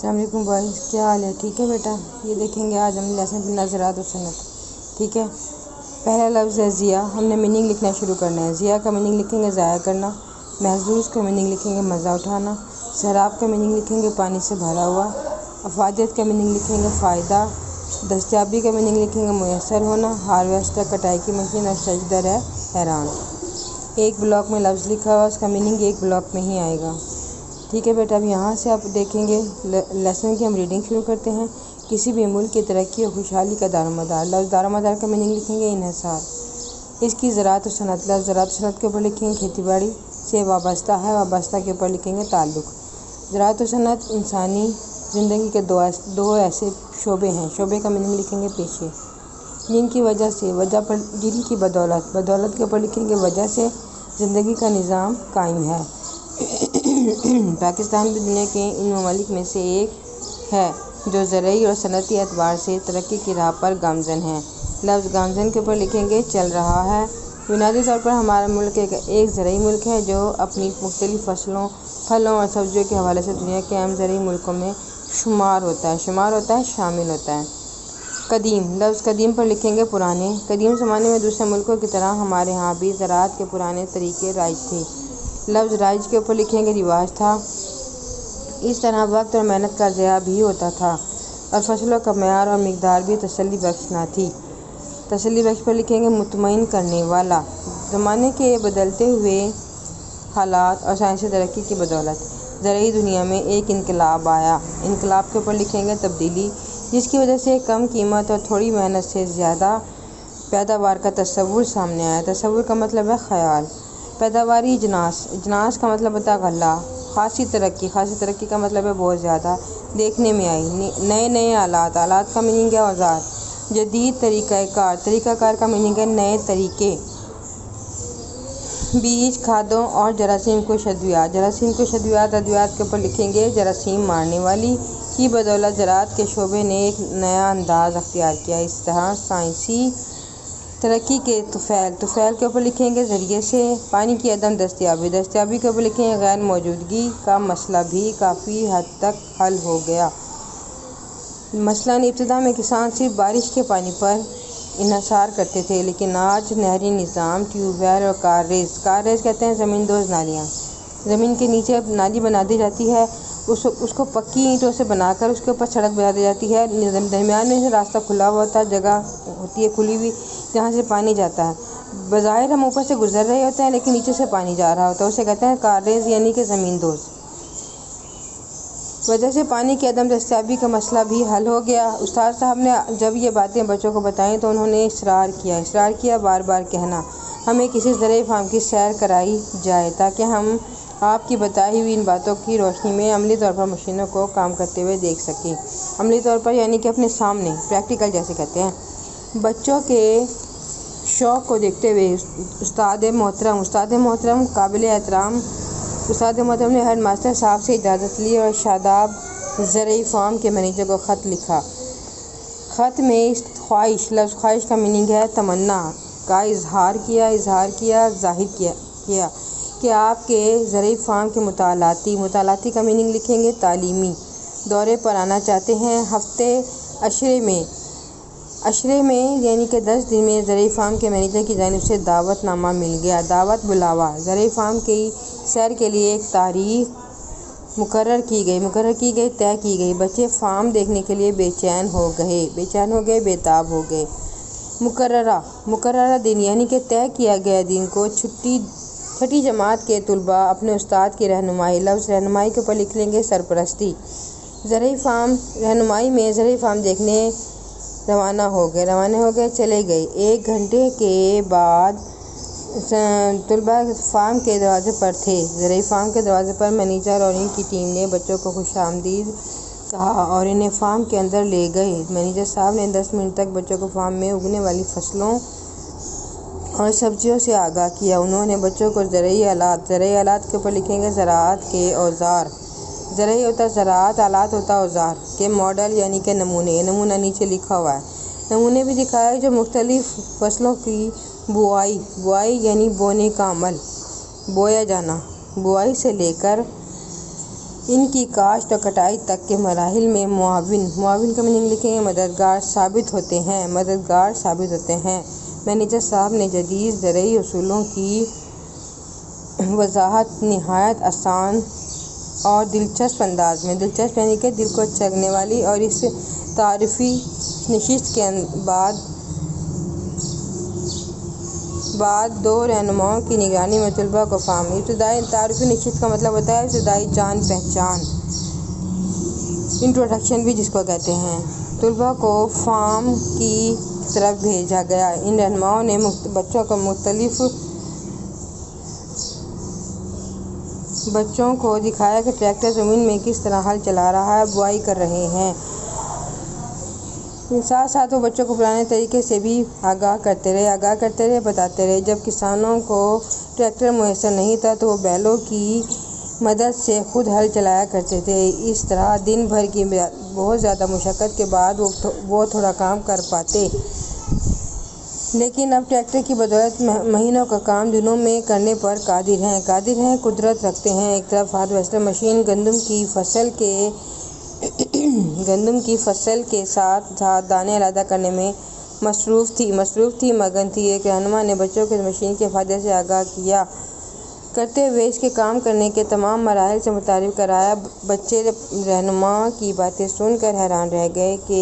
السلام علیکم بھائیز، کیا حال ہے؟ ٹھیک ہے بیٹا؟ یہ دیکھیں گے آج ہم لیسن بنا زراعت و صنعت. ٹھیک ہے. پہلا لفظ ہے ضیاء. ہم نے میننگ لکھنا شروع کرنا ہے. ضیاء کا میننگ لکھیں گے ضائع کرنا. محظوظ کا میننگ لکھیں گے مزہ اٹھانا. سیراب کا میننگ لکھیں گے پانی سے بھرا ہوا. افادیت کا میننگ لکھیں گے فائدہ. دستیابی کا میننگ لکھیں گے میسر ہونا. ہارویسٹر کٹائی کی مشین. اور شجدر ہے حیران. ایک بلاک میں لفظ لکھا ہوا، اس کا میننگ ایک بلاک میں ہی آئے گا. ٹھیک ہے بیٹا. اب یہاں سے آپ دیکھیں گے لیسن کی ہم ریڈنگ شروع کرتے ہیں. کسی بھی ملک کی ترقی اور خوشحالی کا دار و مدار. لفظ دار و مدار کا میننگ لکھیں گے انحصار. اس کی زراعت و صنعت. لفظ زراعت و صنعت کے اوپر لکھیں گے کھیتی باڑی سے وابستہ ہے. وابستہ کے اوپر لکھیں گے تعلق. زراعت و صنعت انسانی زندگی کے دو ایسے شعبے ہیں. شعبے کا میننگ لکھیں گے پیشے. جن کی وجہ سے، وجہ پر، جن کی بدولت. بدولت کے اوپر لکھیں گے وجہ سے زندگی کا نظام قائم ہے. پاکستان بھی دنیا کے ان ممالک میں سے ایک ہے جو زرعی اور صنعتی اعتبار سے ترقی کی راہ پر گامزن ہے. لفظ گامزن کے اوپر لکھیں گے چل رہا ہے. بنیادی طور پر ہمارا ملک ایک زرعی ملک ہے جو اپنی مختلف فصلوں، پھلوں اور سبزیوں کے حوالے سے دنیا کے اہم زرعی ملکوں میں شمار ہوتا ہے، شامل ہوتا ہے. قدیم. لفظ قدیم پر لکھیں گے پرانے. قدیم زمانے میں دوسرے ملکوں کی طرح ہمارے ہاں بھی زراعت کے پرانے طریقے رائج تھے. لفظ رائج کے اوپر لکھیں گے رواج تھا. اس طرح وقت اور محنت کا ضیاع بھی ہوتا تھا اور فصلوں کا معیار اور مقدار بھی تسلی بخش نہ تھی. تسلی بخش پر لکھیں گے مطمئن کرنے والا. زمانے کے بدلتے ہوئے حالات اور سائنسی ترقی کی بدولت زرعی دنیا میں ایک انقلاب آیا. انقلاب کے اوپر لکھیں گے تبدیلی، جس کی وجہ سے کم قیمت اور تھوڑی محنت سے زیادہ پیداوار کا تصور سامنے آیا. تصور کا مطلب ہے خیال. پیداواری اجناس. اجناس کا مطلب ہوتا ہے غلہ. خاصی ترقی. خاصی ترقی کا مطلب ہے بہت زیادہ دیکھنے میں آئی. نئے آلات. آلات کا میننگ ہے اوزار. جدید طریقہ کار. طریقہ کار کا میننگ ہے نئے طریقے. بیج، کھادوں اور جراثیم کش ادویات. جراثیم کش ادویات کے اوپر لکھیں گے جراثیم مارنے والی. کی بدولت زراعت کے شعبے نے ایک نیا انداز اختیار کیا. اس طرح سائنسی ترقی کے طفیل. طفیل کے اوپر لکھیں گے ذریعے سے. پانی کی عدم دستیابی. دستیابی کے اوپر لکھیں گے غیر موجودگی کا مسئلہ بھی کافی حد تک حل ہو گیا. مثلاً ابتدا میں کسان صرف بارش کے پانی پر انحصار کرتے تھے، لیکن آج نہری نظام، ٹیوب ویل اور کارریز کہتے ہیں زمین دوز نالیاں. زمین کے نیچے نالی بنا دی جاتی ہے، اس کو پکی اینٹوں سے بنا کر اس کے اوپر سڑک بنا دی جاتی ہے. درمیان میں سے راستہ کھلا ہوا ہوتا ہے، جگہ ہوتی ہے کھلی ہوئی جہاں سے پانی جاتا ہے. بظاہر ہم اوپر سے گزر رہے ہوتے ہیں لیکن نیچے سے پانی جا رہا ہوتا ہے. اسے کہتے ہیں کارریز یعنی کہ زمین دوز. وجہ سے پانی کی عدم دستیابی کا مسئلہ بھی حل ہو گیا. استاد صاحب نے جب یہ باتیں بچوں کو بتائیں تو انہوں نے اصرار کیا بار بار کہنا ہمیں کسی زرعی فارم کی سیر کرائی جائے تاکہ ہم آپ کی بتائی ہوئی ان باتوں کی روشنی میں عملی طور پر مشینوں کو کام کرتے ہوئے دیکھ سکیں. عملی طور پر یعنی کہ اپنے سامنے، پریکٹیکل جیسے کہتے ہیں. بچوں کے شوق کو دیکھتے ہوئے استاد محترم قابل احترام استاد محترم نے ہیڈ ماسٹر صاحب سے اجازت لی اور شاداب زرعی فارم کے مینیجر کو خط لکھا. خط میں خواہش. لفظ خواہش کا میننگ ہے تمنا کا ظاہر کیا کہ آپ کے زرعی فارم کے مطالعاتی کا میننگ لکھیں گے تعلیمی دورے پر آنا چاہتے ہیں. ہفتے عشرے میں یعنی کہ 10 دن میں زرعی فارم کے مینیجر کی جانب سے دعوت نامہ مل گیا. دعوت، بلاوا. زرعی فارم کی سیر کے لیے ایک تاریخ مقرر کی گئی، طے کی گئی. بچے فارم دیکھنے کے لیے بے چین ہو گئے، بےتاب ہو گئے. مقررہ دن یعنی کہ طے کیا گیا دن کو چھٹی جماعت کے طلباء اپنے استاد کی رہنمائی. لفظ رہنمائی کے اوپر لکھ لیں گے سرپرستی. زرعی فارم رہنمائی میں زرعی فارم دیکھنے روانہ ہو گئے، چلے گئے. 1 گھنٹے کے بعد طلباء فارم کے دروازے پر تھے. زرعی فارم کے دروازے پر مینیجر اور ان کی ٹیم نے بچوں کو خوش آمدید کہا اور انہیں فارم کے اندر لے گئے. مینیجر صاحب نے 10 منٹ تک بچوں کو فارم میں اگنے والی فصلوں اور سبزیوں سے آگاہ کیا. انہوں نے بچوں کو زرعی آلات کے اوپر لکھیں گے زراعت کے اوزار. زرعی ہوتا زراعت، آلات ہوتا اوزار کے ماڈل یعنی کہ نمونہ نیچے لکھا ہوا ہے. نمونے بھی دکھائے جو مختلف فصلوں کی بوائی یعنی بونے کا عمل، بویا جانا، بوائی سے لے کر ان کی کاشت اور کٹائی تک کے مراحل میں معاون کا میننگ لکھیں گے مددگار ثابت ہوتے ہیں۔ مینیجر صاحب نے جدید زرعی اصولوں کی وضاحت نہایت آسان اور دلچسپ انداز میں، دلچسپ یعنی کہ دل کو چلنے والی، اور اس تعارفی نشست کے بعد دو رہنماؤں کی نگرانی میں طلباء کو فارم۔ ابتدائی تعارفی نشست کا مطلب ہوتا ہے ابتدائی جان پہچان، انٹروڈکشن بھی جس کو کہتے ہیں۔ طلباء کو فارم کی طرف بھیجا گیا۔ ان رہنماؤں نے بچوں کو دکھایا کہ ٹریکٹر زمین میں کس طرح ہل چلا رہا ہے، بوائی کر رہے ہیں۔ ساتھ ساتھ وہ بچوں کو پرانے طریقے سے بھی آگاہ کرتے رہے، بتاتے رہے۔ جب کسانوں کو ٹریکٹر میسر نہیں تھا تو وہ بیلوں کی مدد سے خود ہل چلایا کرتے تھے۔ اس طرح دن بھر کی بہت زیادہ مشقت کے بعد وہ تھوڑا کام کر پاتے، لیکن اب ٹریکٹر کی بدولت مہینوں کا کام دنوں میں کرنے پر قادر ہیں۔ قدرت رکھتے ہیں ایک طرف ہارویسٹر مشین گندم کی فصل کے ساتھ ساتھ دانے علیحدہ کرنے میں مصروف تھی، مگن تھی۔ ایک رہنما نے بچوں کو اس مشین کے فائدے سے آگاہ کیا کرتے ہوئے اس کے کام کرنے کے تمام مراحل سے متعارف کرایا۔ بچے رہنما کی باتیں سن کر حیران رہ گئے کہ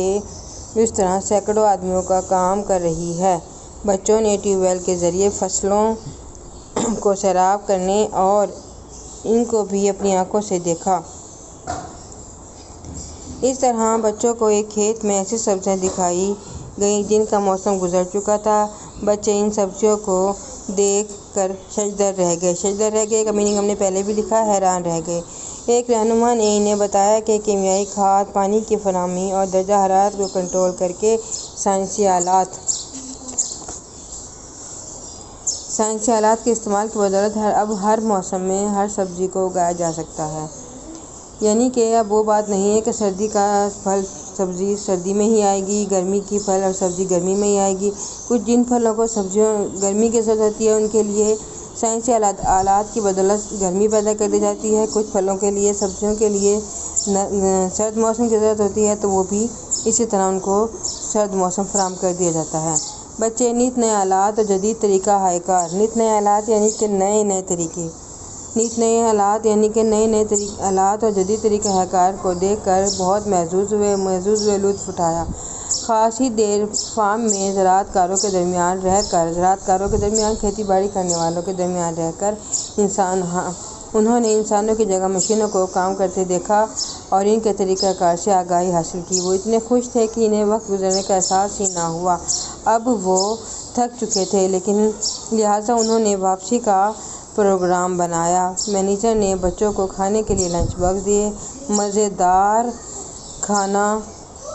اس طرح سینکڑوں آدمیوں کا کام کر رہی ہے۔ بچوں نے ٹیوب ویل کے ذریعے فصلوں کو سیراب کرنے اور ان کو بھی اپنی آنکھوں سے دیکھا۔ اس طرح بچوں کو ایک کھیت میں ایسی سبزیاں دکھائی گئیں جن کا موسم گزر چکا تھا۔ بچے ان سبزیوں کو دیکھ کر ششدر رہ گئے کا میننگ ہم نے پہلے بھی لکھا، حیران رہ گئے۔ ایک رہنما نے انہیں بتایا کہ کیمیائی کھاد، پانی کی فراہمی اور درجہ حرارت کو کنٹرول کر کے سائنسی آلات کے استعمال کی بدولت اب ہر موسم میں ہر سبزی کو اگایا جا سکتا ہے۔ یعنی کہ اب وہ بات نہیں ہے کہ سردی کا پھل سبزی سردی میں ہی آئے گی، گرمی کی پھل اور سبزی گرمی میں ہی آئے گی۔ جن پھلوں کو سبزیوں گرمی کی ضرورت ہوتی ہے ان کے لیے سائنسی آلات کی بدولت گرمی پیدا کر دی جاتی ہے۔ کچھ پھلوں کے لیے، سبزیوں کے لیے سرد موسم کی ضرورت ہوتی ہے تو وہ بھی اسی طرح ان کو سرد موسم فراہم کر دیا جاتا ہے۔ بچے نت نئے آلات اور جدید طریقہ ہائے کار، نت نئے آلات یعنی کہ نئے آلات اور جدید طریقہ ہائے کار کو دیکھ کر بہت محظوظ ہوئے، لطف اٹھایا۔ خاص ہی دیر فارم میں زراعت کاروں کے درمیان، کھیتی باڑی کرنے والوں کے درمیان رہ کر انہوں نے انسانوں کی جگہ مشینوں کو کام کرتے دیکھا اور ان کے طریقہ کار سے آگاہی حاصل کی۔ وہ اتنے خوش تھے کہ انہیں وقت گزرنے کا احساس ہی نہ ہوا۔ اب وہ تھک چکے تھے، لہٰذا انہوں نے واپسی کا پروگرام بنایا۔ مینیجر نے بچوں کو کھانے کے لیے لنچ باکس دیے۔ مزیدار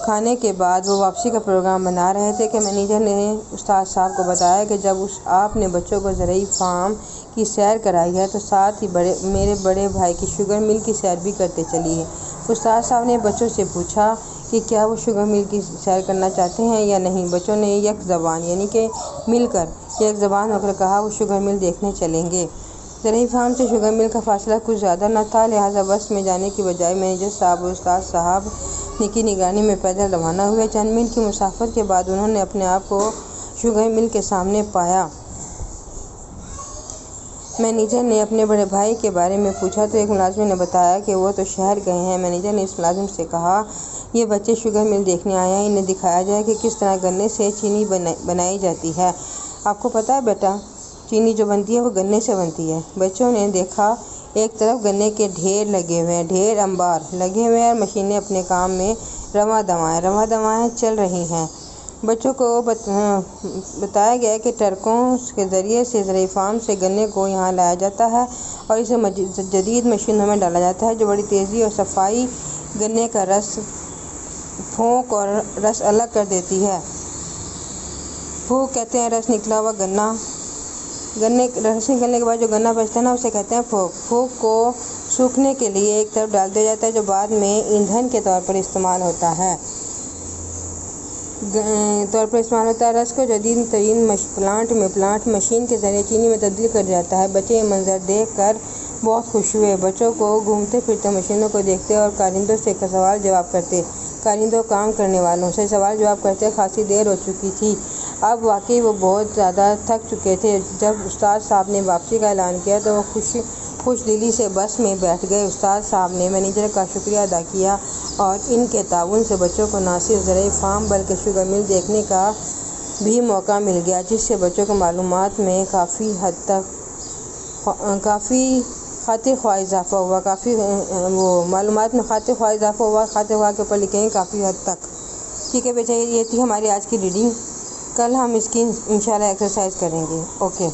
کھانے کے بعد وہ واپسی کا پروگرام بنا رہے تھے کہ مینیجر نے استاد صاحب کو بتایا کہ جب آپ نے بچوں کو زرعی فارم کی سیر کرائی ہے تو ساتھ ہی میرے بڑے بھائی کی شوگر مل کی سیر بھی کرتے چلیے۔ استاد صاحب نے بچوں سے پوچھا کہ کیا وہ شوگر مل کی سیر کرنا چاہتے ہیں یا نہیں۔ بچوں نے یک زبان یعنی کہ مل کر یک زبان ہو کر کہا وہ شوگر مل دیکھنے چلیں گے۔ زرعی فارم سے شوگر مل کا فاصلہ کچھ زیادہ نہ تھا، لہٰذا بس میں جانے کی بجائے مینیجر صاحب اور استاد صاحب کی نگرانی میں پیدل روانہ ہوئے۔ چند میل کی مسافت کے بعد انہوں نے اپنے آپ کو شوگر مل کے سامنے پایا۔ مینیجر نے اپنے بڑے بھائی کے بارے میں پوچھا تو ایک ملازم نے بتایا کہ وہ تو شہر گئے ہیں۔ مینیجر نے اس ملازم سے کہا یہ بچے شوگر مل دیکھنے آئے ہیں، انہیں دکھایا جائے کہ کس طرح گنے سے چینی بنائی جاتی ہے۔ آپ کو پتہ ہے بیٹا، چینی جو بنتی ہے وہ گنے سے بنتی ہے۔ بچوں نے دیکھا ایک طرف گنے کے ڈھیر انبار لگے ہوئے ہیں اور مشینیں اپنے کام میں رواں دواں چل رہی ہیں۔ بچوں کو بتایا گیا کہ ٹرکوں کے ذریعے سے زرعی فارم سے گنے کو یہاں لایا جاتا ہے اور اسے جدید مشینوں میں ڈالا جاتا ہے جو بڑی تیزی اور صفائی گنے کا رس پھونک اور رس الگ کر دیتی ہے۔ پھونک کہتے ہیں رس نکلا ہوا گنا، رس نکلنے کے بعد جو گنا بچتا ہے نا اسے کہتے ہیں پھونک۔ پھونک کو سوکھنے کے لیے ایک طرف ڈال دیا جاتا ہے جو بعد میں ایندھن کے طور پر استعمال ہوتا ہے۔ رس کو جدید ترین پلانٹ مشین کے ذریعے چینی میں تبدیل کر دیا جاتا ہے۔ بچے یہ منظر دیکھ کر بہت خوش ہوئے۔ بچوں کو گھومتے پھرتے مشینوں کو دیکھتے اور کارندوں سے سوال جواب کرتے۔ کارندوں کام کرنے والوں سے سوال جواب کرتے خاصی دیر ہو چکی تھی۔ اب واقعی وہ بہت زیادہ تھک چکے تھے۔ جب استاد صاحب نے واپسی کا اعلان کیا تو وہ خوش دلی سے بس میں بیٹھ گئے۔ استاد صاحب نے مینیجر کا شکریہ ادا کیا اور ان کے تعاون سے بچوں کو نہ صرف زرعی فارم بلکہ شوگر مل دیکھنے کا بھی موقع مل گیا، جس سے بچوں کو معلومات میں کافی خاطر خواہ اضافہ ہوا۔ خاطر خواہ کے اوپر لکھیں گے کافی حد تک۔ ٹھیک ہے بیٹا، یہ تھی ہماری آج کی ریڈنگ۔ کل ہم اس کی انشاءاللہ ایکسرسائز کریں گے۔ اوکے۔